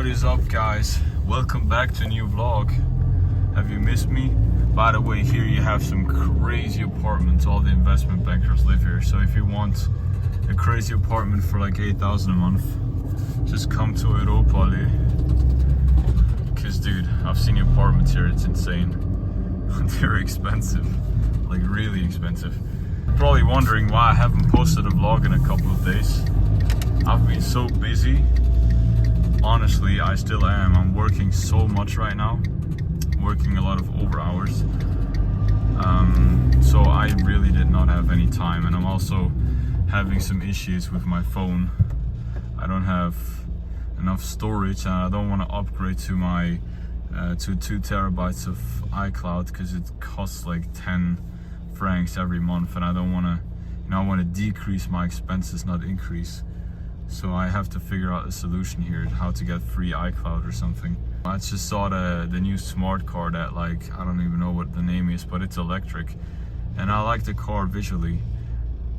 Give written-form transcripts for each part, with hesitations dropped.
What is up, guys? Welcome back to a new vlog. Have you missed me? By the way, here you have some crazy apartments. All the investment bankers live here. So if you want a crazy apartment for like 8,000 a month, just come to Europa. Cause dude, I've seen the apartments here, it's insane. They're expensive, like really expensive. You're probably wondering why I haven't posted a vlog in a couple of days. I've been so busy. Honestly, I still am. I'm working so much right now, working a lot of over hours. So I really did not have any time, and I'm also having some issues with my phone. I don't have enough storage, and I don't want to upgrade to my to 2 terabytes of iCloud because it costs like 10 francs every month, and I don't want to, I want to decrease my expenses, not increase. So I have to figure out a solution here, how to get free iCloud or something. I just saw the new smart car that, like, I don't even know what the name is, but it's electric. And I like the car visually.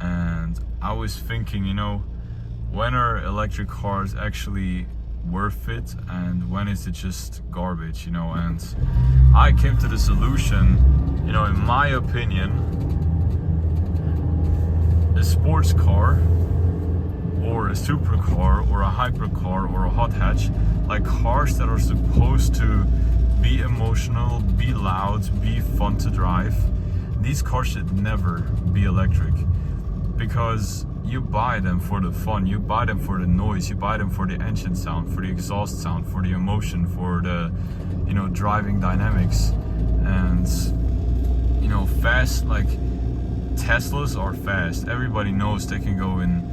And I was thinking, when are electric cars actually worth it and when is it just garbage, And I came to the solution, in my opinion, a sports car or a supercar or a hypercar or a hot hatch, like cars that are supposed to be emotional, be loud, be fun to drive, these cars should never be electric, because you buy them for the fun, you buy them for the noise, you buy them for the engine sound, for the exhaust sound, for the emotion, for the driving dynamics. And fast, like Teslas are fast. Everybody knows they can go in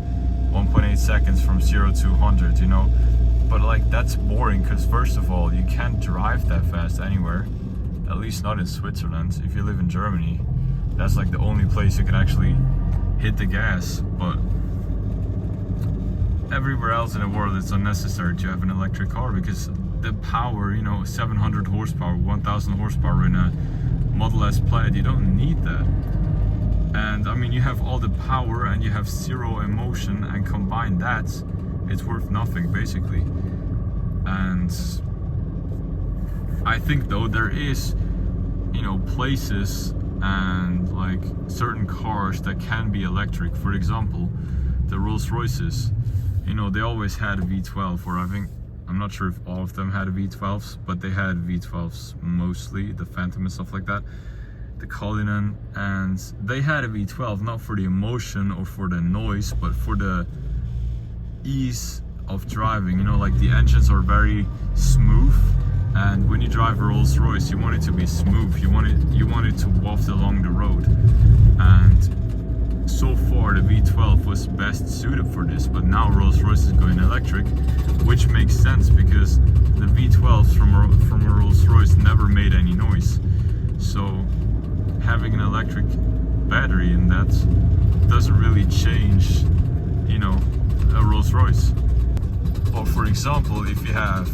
1.8 seconds from 0 to 100, but like that's boring, because first of all, you can't drive that fast anywhere, at least not in Switzerland. If you live in Germany, that's like the only place you can actually hit the gas. But everywhere else in the world, it's unnecessary to have an electric car, because the power, 700 horsepower, 1000 horsepower in a Model S Plaid, you don't need that. And I mean, you have all the power and you have zero emotion, and combine that, it's worth nothing basically. And I think though there is, places and like certain cars that can be electric. For example, the Rolls Royces, they always had a V12, or I'm not sure if all of them had a V12s, but they had V12s mostly, the Phantom and stuff like that. The Cullinan, and they had a V12 not for the emotion or for the noise, but for the ease of driving. Like the engines are very smooth, and when you drive a Rolls Royce, you want it to be smooth, you want it to waft along the road. And so far the V12 was best suited for this, but now Rolls Royce is going electric, which makes sense because the V12s from a Rolls Royce never made any noise. So having an electric battery in that doesn't really change, a Rolls Royce. Or for example, if you have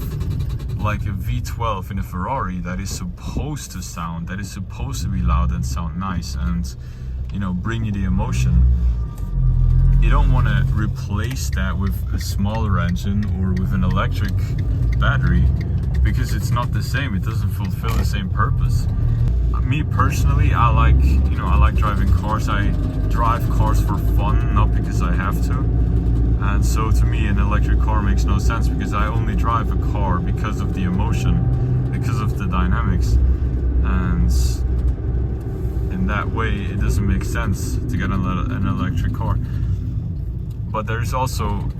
like a V12 in a Ferrari that is supposed to be loud and sound nice and, bring you the emotion, you don't want to replace that with a smaller engine or with an electric battery, because it's not the same, it doesn't fulfill the same purpose. Me personally, I like driving cars. I drive cars for fun, not because I have to. And so to me, an electric car makes no sense, because I only drive a car because of the emotion, because of the dynamics. And in that way, it doesn't make sense to get an electric car. But there's also,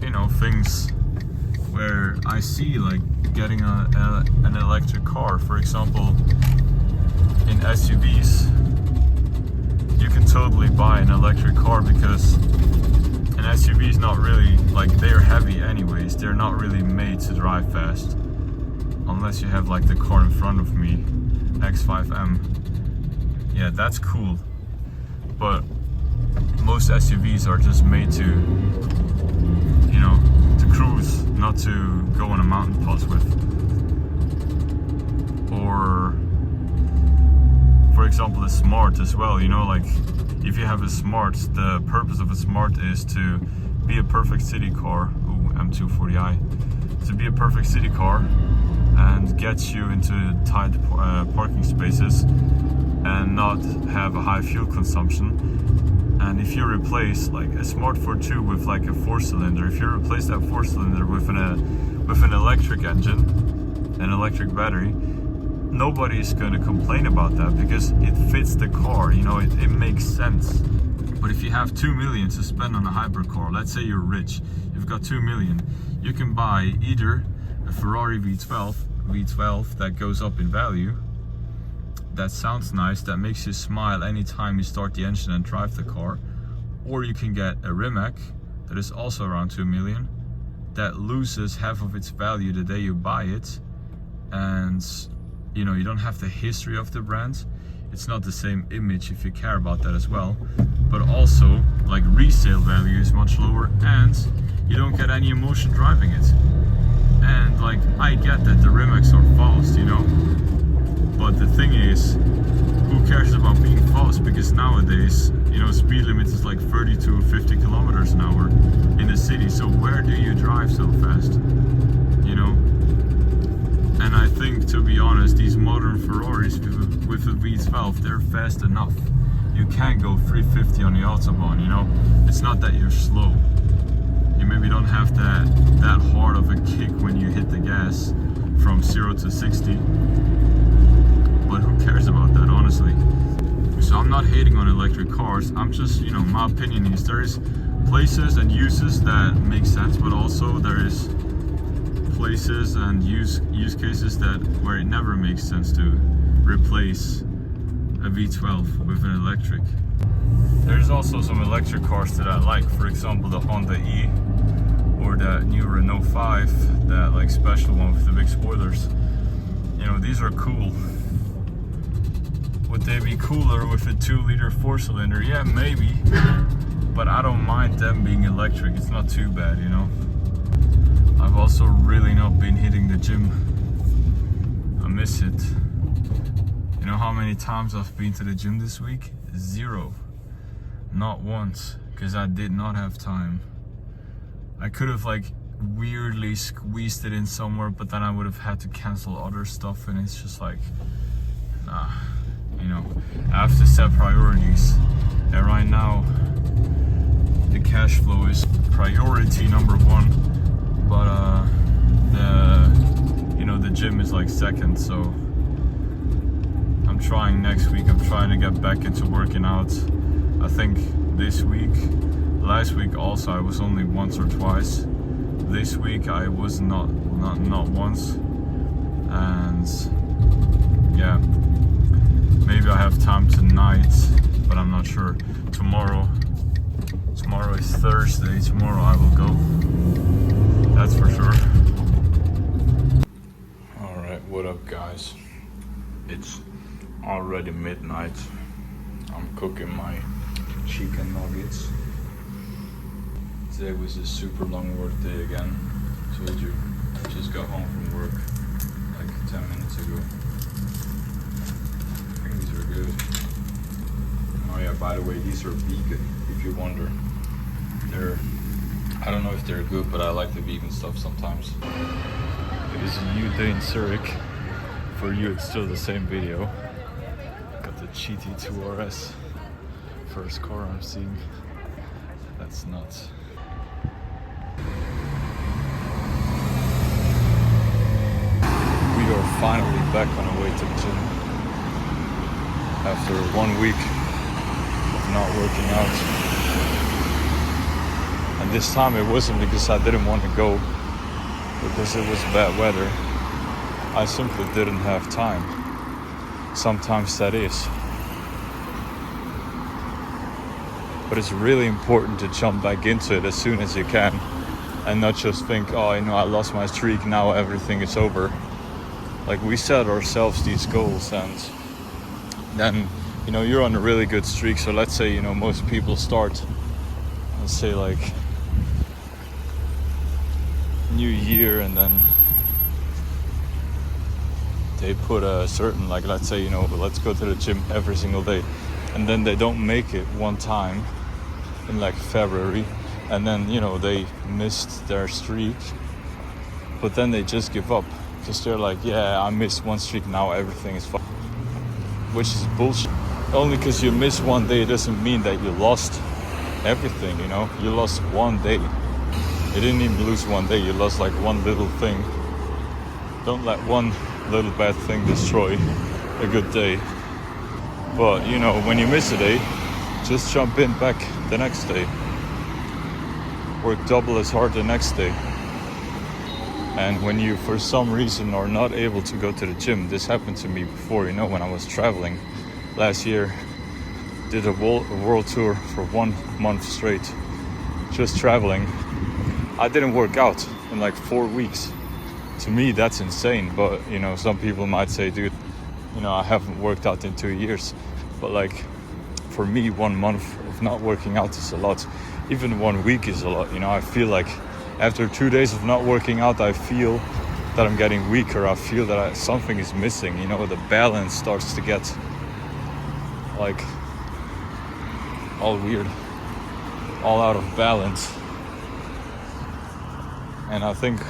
things where I see like getting an electric car. For example, in SUVs, you can totally buy an electric car, because an SUV is not really, like, they're heavy anyways, they're not really made to drive fast, unless you have like the car in front of me, X5M. Yeah, that's cool, but most SUVs are just made to, to cruise, not to go on a mountain pass with. Or for example, the Smart as well, like if you have a Smart, the purpose of a Smart is to be a perfect city car. Ooh, M240i to be a perfect city car and gets you into tight parking spaces and not have a high fuel consumption. And if you replace like a Smart 4.2 with like a 4-cylinder, if you replace that 4-cylinder with an electric engine, an electric battery, nobody is going to complain about that because it fits the car, you know, it makes sense. But if you have 2 million to spend on a hybrid car, let's say you're rich, you've got 2 million, you can buy either a Ferrari V12 that goes up in value, that sounds nice, that makes you smile anytime you start the engine and drive the car, or you can get a Rimac that is also around 2 million, that loses half of its value the day you buy it, and you know, you don't have the history of the brand. It's not the same image if you care about that as well, but also like resale value is much lower and you don't get any emotion driving it. And like, I get that the Rimacs are fast, you know, but the thing is, who cares about being fast? Because nowadays, you know, speed limit is like 30 to 50 kilometers an hour in the city, so where do you drive so fast, you know? And I think, to be honest, these modern Ferraris with a V12, they're fast enough. You can't go 350 on the Autobahn, you know? It's not that you're slow. You maybe don't have that hard of a kick when you hit the gas from 0 to 60. But who cares about that, honestly? So I'm not hating on electric cars. I'm just, you know, my opinion is there is places and uses that make sense, but also there is places and use cases where it never makes sense to replace a V12 with an electric. There's also some electric cars that I like, for example the Honda E or the new Renault 5, that like special one with the big spoilers. You know, these are cool. Would they be cooler with a 2-liter 4-cylinder? Yeah, maybe, but I don't mind them being electric. It's not too bad, you know. I've also really not been hitting the gym. I miss it. You know how many times I've been to the gym this week? 0. Not once, because I did not have time. I could have like weirdly squeezed it in somewhere, but then I would have had to cancel other stuff, and it's just like, nah, you know, I have to set priorities. And right now, the cash flow is priority number 1. But the gym is like second, so I'm trying next week. I'm trying to get back into working out. I think this week, last week also I was only once or twice. This week I was not once, and yeah, maybe I have time tonight, but I'm not sure. Tomorrow is Thursday. Tomorrow I will go. That's for sure. Alright, what up guys? It's already midnight. I'm cooking my chicken nuggets. Today was a super long work day again. Told you, I just got home from work like 10 minutes ago. I think these are good. Oh yeah, by the way, these are vegan, if you wonder. I don't know if they're good, but I like the vegan stuff sometimes. It is a new day in Zurich. For you, it's still the same video. Got the GT2 RS. First car I'm seeing. That's nuts. We are finally back on our way to the gym. After 1 week of not working out. And this time it wasn't because I didn't want to go, because it was bad weather. I simply didn't have time. Sometimes that is. But it's really important to jump back into it as soon as you can, and not just think, oh, you know, I lost my streak, now everything is over. Like, we set ourselves these goals, and then, you know, you're on a really good streak. So let's say, you know, most people start, let's say like new year, and then they put a certain, like, let's say, you know, let's go to the gym every single day, and then they don't make it one time in like February, and then, you know, they missed their streak, but then they just give up because they're like, yeah, I missed one streak, now everything is fine, which is bullshit. Only because you miss one day doesn't mean that you lost everything, you know. You lost one day. You didn't even lose one day, you lost like one little thing. Don't let one little bad thing destroy a good day. But, you know, when you miss a day, just jump in back the next day. Work double as hard the next day. And when you, for some reason, are not able to go to the gym, this happened to me before, you know, when I was traveling last year, did a world tour for 1 month straight, just traveling. I didn't work out in like 4 weeks. To me, that's insane. But, you know, some people might say, dude, you know, I haven't worked out in 2 years. But like, for me, 1 month of not working out is a lot. Even 1 week is a lot. You know, I feel like after 2 days of not working out, I feel that I'm getting weaker. I feel that something is missing. You know, the balance starts to get like all weird, all out of balance. And I think,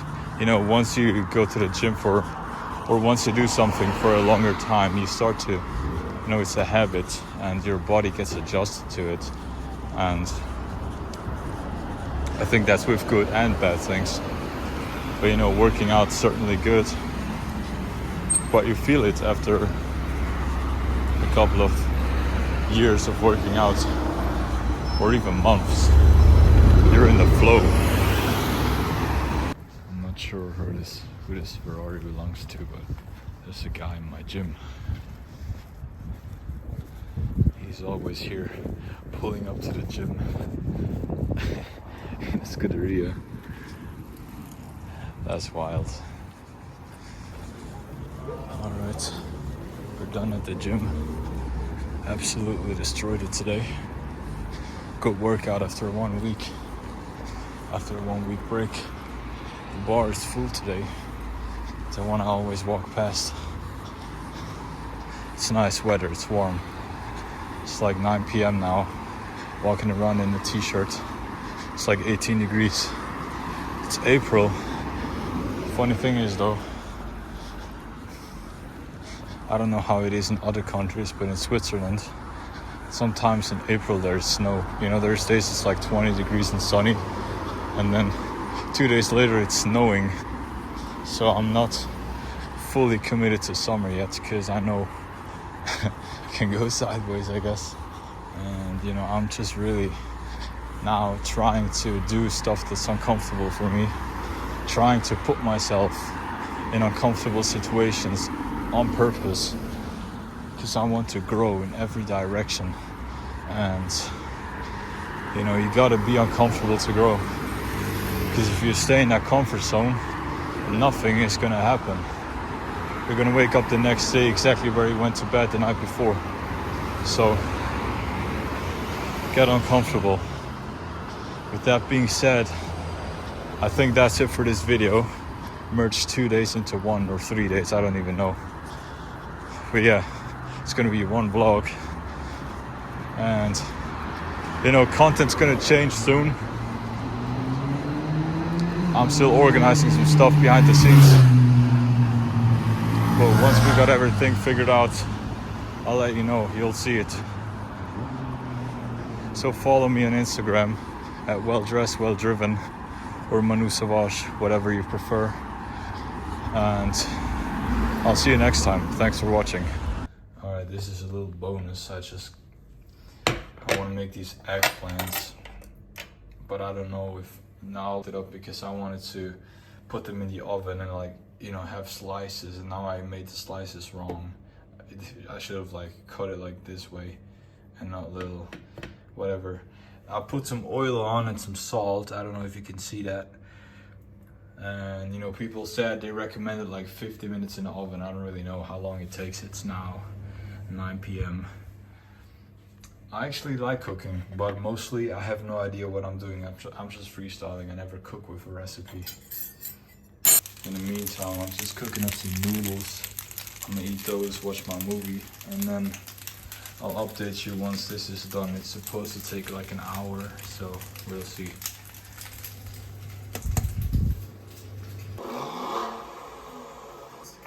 you know, once you go to the gym or once you do something for a longer time, you start to, you know, it's a habit and your body gets adjusted to it. And I think that's with good and bad things. But, you know, working out is certainly good. But you feel it after a couple of years of working out, or even months. You're in the flow. I'm not sure who this Ferrari belongs to, but there's a guy in my gym. He's always here, pulling up to the gym. It's good area. That's wild. Alright, we're done at the gym. Absolutely destroyed it today. Good workout after 1 week. After a 1 week break. The bar is full today. It's the one I always walk past. It's nice weather, it's warm. It's like 9 p.m. now. Walking around in a t-shirt. It's like 18 degrees. It's April. Funny thing is though, I don't know how it is in other countries, but in Switzerland, sometimes in April there's snow. You know, there's days it's like 20 degrees and sunny, and then 2 days later it's snowing. So I'm not fully committed to summer yet, because I know it can go sideways, I guess. And, you know, I'm just really now trying to do stuff that's uncomfortable for me, trying to put myself in uncomfortable situations on purpose, because I want to grow in every direction. And, you know, you gotta be uncomfortable to grow, because if you stay in that comfort zone, nothing is gonna happen. You're gonna wake up the next day exactly where you went to bed the night before. So get uncomfortable. With that being said, I think that's it for this video. Merged 2 days into 1 or 3 days, I don't even know. But yeah, it's gonna be one vlog. And, you know, content's gonna change soon. I'm still organizing some stuff behind the scenes. But once we got everything figured out, I'll let you know, you'll see it. So follow me on Instagram at WellDressedWellDriven or Manu Savage, whatever you prefer. And I'll see you next time. Thanks for watching. Alright, this is a little bonus. I want to make these eggplants, but I don't know if now I'll it up, because I wanted to put them in the oven and, like, you know, have slices, and now I made the slices wrong. I should have like cut it like this way and not little, whatever. I put some oil on and some salt. I don't know if you can see that. And, you know, people said they recommended like 50 minutes in the oven. I don't really know how long it takes. It's now 9 p.m. I actually like cooking, but mostly I have no idea what I'm doing. I'm just freestyling. I never cook with a recipe. In the meantime, I'm just cooking up some noodles. I'm gonna eat those, watch my movie, and then I'll update you once this is done. It's supposed to take like an hour, so we'll see.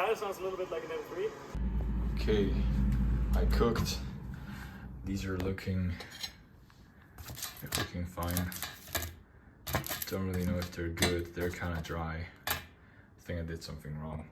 kind of sounds a little bit like an M3. Okay, I cooked. These are looking fine. Don't really know if they're good. They're kind of dry. I think I did something wrong.